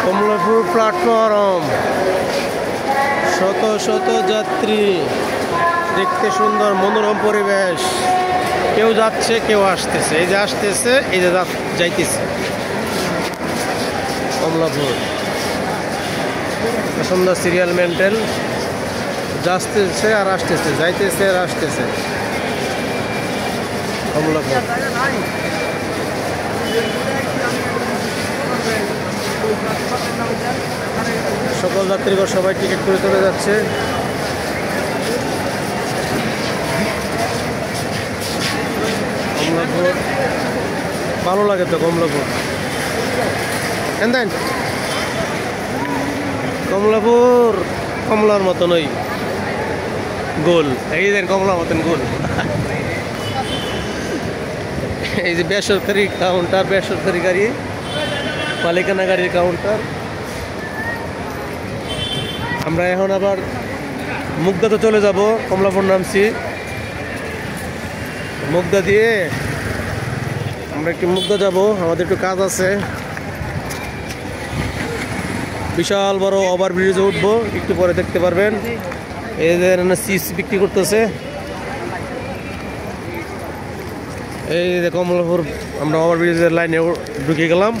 Kamalapur platform, শত শত যাত্রী, দেখতে সুন্দর মনোরম পরিবেশ। কেউ যাচ্ছে কেউ আসতেছে, এই যে আসতেছে এই যে যাইতেছে। কমলাপুর সুন্দর সিরিয়াল মেনটেন, যাচ্ছে আর আসতেছে, যাইতেছে আর আসতেছে। কমলাপুর সকল যাত্রীগণ সবাই টিকিট করে চলে যাচ্ছে। কমলাপুর ভালো লাগে তো, কমলাপুর দেন। কমলাপুর কমলার মতন ওই গোল, এই দেন কমলার মতন গোল। এই যে বেসরকারি কাউন্টার, বেসরকারি গাড়ি, মালিকানা গাড়ির কাউন্টার। আমরা এখন আবার মুগদাতে চলে যাব। কমলাপুর নামছি, মুগদা দিয়ে আমরা একটু মুগদা যাব, আমাদের একটু কাজ আছে। বিশাল বড় ওভারব্রিজে উঠবো, একটু পরে দেখতে পারবেন। এদের চিপস বিক্রি করতেছে। এই যে কমলাপুর, আমরা ওভারব্রিজের লাইনে ঢুকে গেলাম।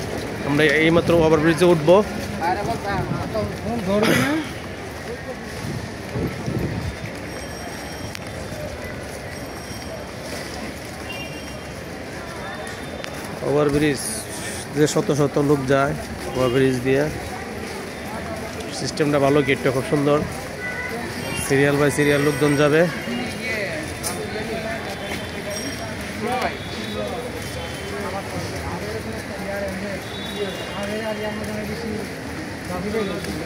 আমরা এইমাত্র ওভারব্রিজে উঠবো। ওভারব্রিজ যে শত শত লোক যায় ওভারব্রিজ দিয়ে, সিস্টেমটা ভালো, গেটটা খুব সুন্দর, সিরিয়াল বাই সিরিয়াল লোকজন যাবে।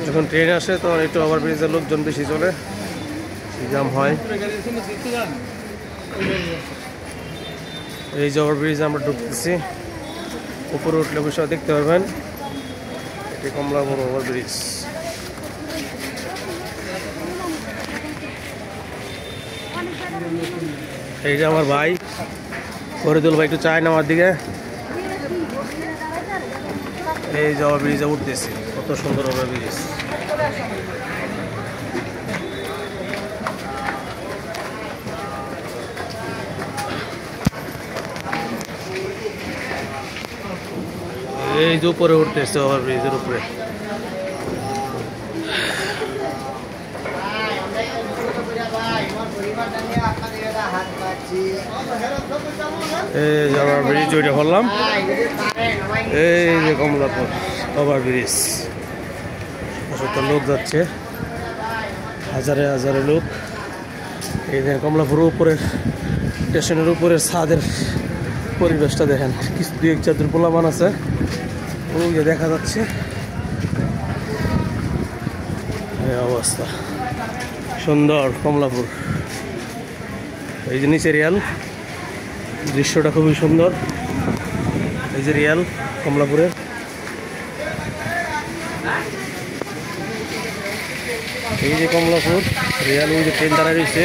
যখন ট্রেন আসে তখন একটু ওভারব্রিজের লোকজন বেশি চলে, জ্যাম হয়। এই যে ওভারব্রিজে আমরা ঢুকতেছি, উপরে উঠলে বসে দেখতে পারবেন। এটি কমলাপুর ওভারব্রিজ। এই যে আমার ভাই ফরিদুল ভাই একটু চায় না আমার দিকে। এই যে ওভারব্রিজে উঠতেছি, কত সুন্দর ওভারব্রিজ। এই যে উপরে উঠতেছে ওভারব্রিজের উপরে। এই যে ওভারব্রিজ ওইটা করলাম। এই যে কমলাপুর ওভারব্রিজ, কত লোক যাচ্ছে, হাজারে হাজারে লোক। এই যে কমলাপুর উপরের স্টেশনের উপরের ছাদের পরিবেশটা দেখেন, কিছু দুই এক চার পোলাবান আছে, ওই যে দেখা যাচ্ছে। এই অবস্থা সুন্দর কমলাপুর। এই যে নিচে রিয়াল, দৃশ্যটা খুবই সুন্দর। এই যে রিয়াল কমলাপুরের। এই যে কমলাপুর রিয়াল, ওই যে ট্রেন দাঁড়ায় রয়েছে।